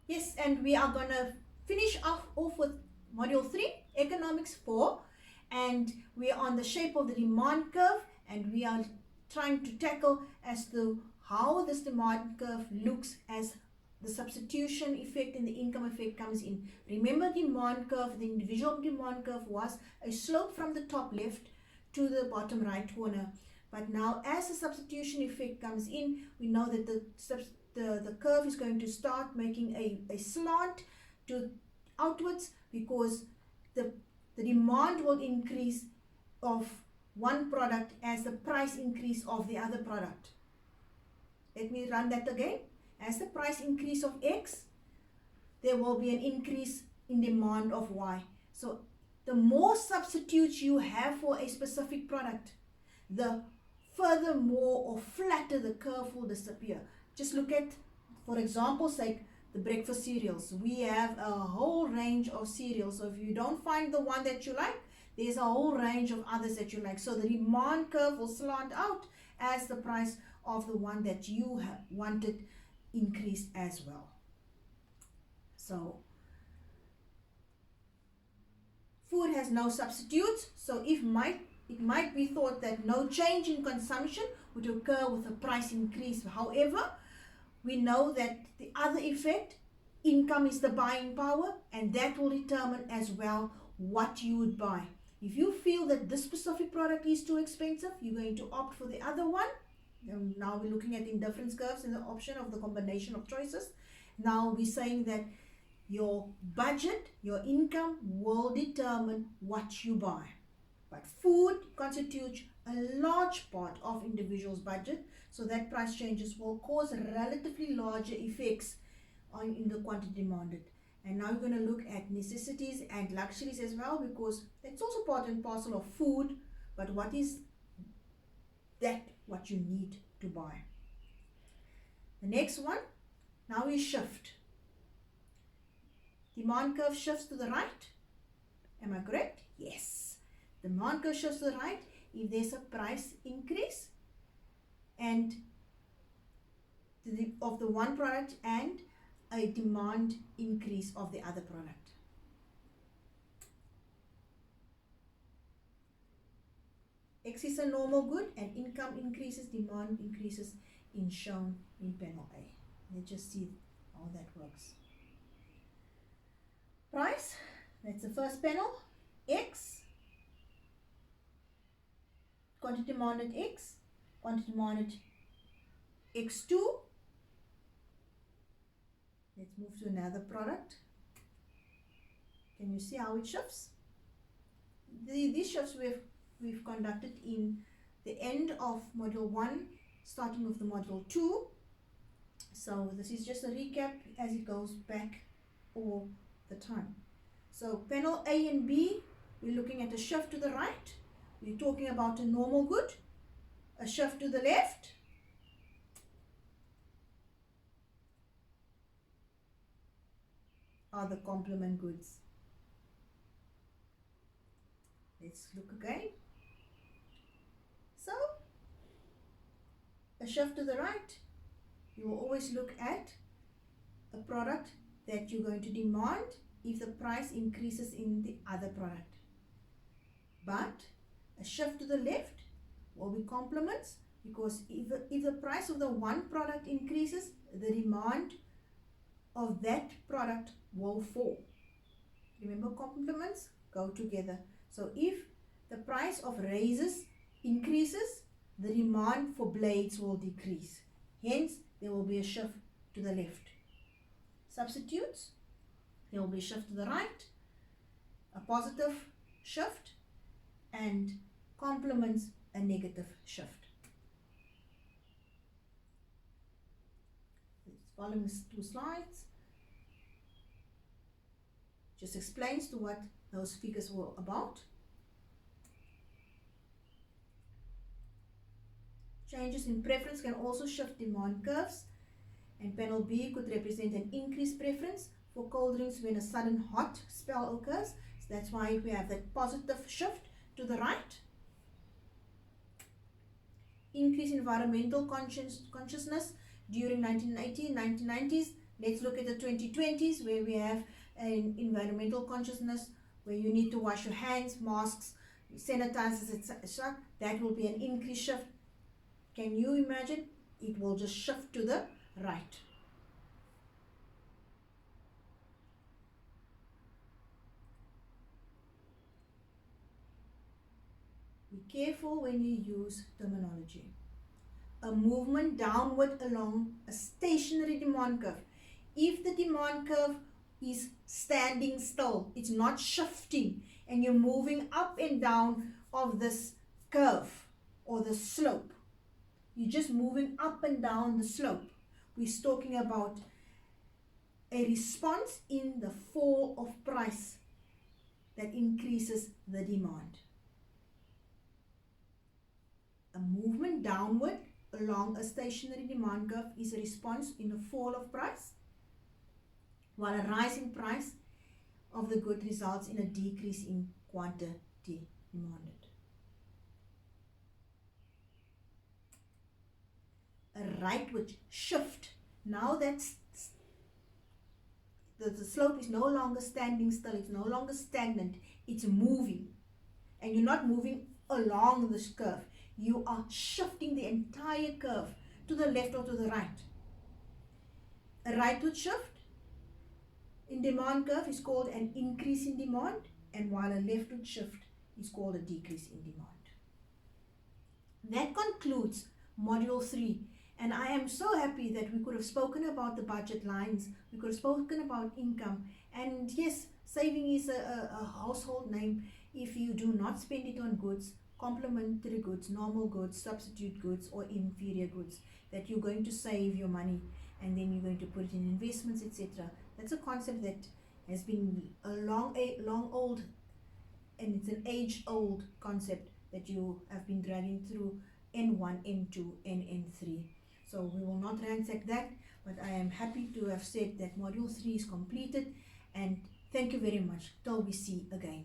Yes, and we are going to finish off with Module 3, Economics 4, and we are on the shape of the demand curve, and we are trying to tackle as to how this demand curve looks as the substitution effect and the income effect comes in. Remember, demand curve, the individual demand curve was a slope from the top left to the bottom right corner. But now as the substitution effect comes in, we know that the curve is going to start making a slant to outwards, because the demand will increase of one product as the price increase of the other product. Let me run that again. As the price increase of X, there will be an increase in demand of Y. So the more substitutes you have for a specific product, the furthermore or flatter the curve will disappear. Just look at, for example's sake, the breakfast cereals. We have a whole range of cereals. So if you don't find the one that you like, there's a whole range of others that you like. So the demand curve will slant out as the price of the one that you have wanted increased as well. So food has no substitutes, so it might be thought that no change in consumption would occur with a price increase. However, we know that the other effect, income, is the buying power, and that will determine as well what you would buy. If you feel that this specific product is too expensive, you're going to opt for the other one. Now we're looking at indifference curves in the option of the combination of choices. Now we're saying that your budget, your income will determine what you buy. But food constitutes a large part of individuals' budget, so that price changes will cause relatively larger effects in the quantity demanded. And now we're going to look at necessities and luxuries as well, because that's also part and parcel of food. But what is that what you need to buy? The next one, now we shift. Demand curve shifts to the right. Am I correct? Yes. The demand curve shifts to the right if there's a price increase and of the one product and a demand increase of the other product. X is a normal good and income increases, demand increases in shown in panel A. Let's just see how that works. Price, that's the first panel. X, quantity demanded X, quantity demanded X2. Let's move to another product. Can you see how it shifts? These shifts we've conducted in the end of module 1, starting with the module 2. So this is just a recap as it goes back all the time. So panel A and B, we're looking at a shift to the right. We're talking about a normal good. A shift to the left. Are the complement goods. Let's look again. So, a shift to the right, you will always look at a product that you're going to demand if the price increases in the other product. But a shift to the left will be complements, because if the price of the one product increases, the demand of that product will fall. Remember, complements go together. So if the price of razors increases, the demand for blades will decrease. Hence, there will be a shift to the left. Substitutes, there will be a shift to the right, a positive shift, and complements, a negative shift. Following 2 slides just explains to what those figures were about. Changes in preference can also shift demand curves, and panel B could represent an increased preference for cold drinks when a sudden hot spell occurs. So that's why we have that positive shift to the right. Increased environmental consciousness during 1980s, 1990s. Let's look at the 2020s where we have an environmental consciousness where you need to wash your hands, masks, sanitizers, etc. That will be an increased shift. Can you imagine? It will just shift to the right. Be careful when you use terminology. A movement downward along a stationary demand curve. If the demand curve is standing still, it's not shifting, and you're moving up and down of this curve or the slope, you're just moving up and down the slope. We're talking about a response in the fall of price that increases the demand. A movement downward along a stationary demand curve is a response in the fall of price, while a rise in price of the good results in a decrease in quantity demanded. A rightward shift. Now that's the slope is no longer standing still, it's no longer stagnant, it's moving. And you're not moving along this curve, you are shifting the entire curve to the left or to the right. A rightward shift in demand curve is called an increase in demand, and while a leftward shift is called a decrease in demand. That concludes Module 3. And I am so happy that we could have spoken about the budget lines, we could have spoken about income, and yes, saving is a household name. If you do not spend it on goods, complementary goods, normal goods, substitute goods, or inferior goods, that you're going to save your money and then you're going to put it in investments, etc. That's a concept that has been a long old, and it's an age-old concept that you have been dragging through N1, N2, and N3. So we will not ransack that, but I am happy to have said that Module 3 is completed, and thank you very much. Till we see again.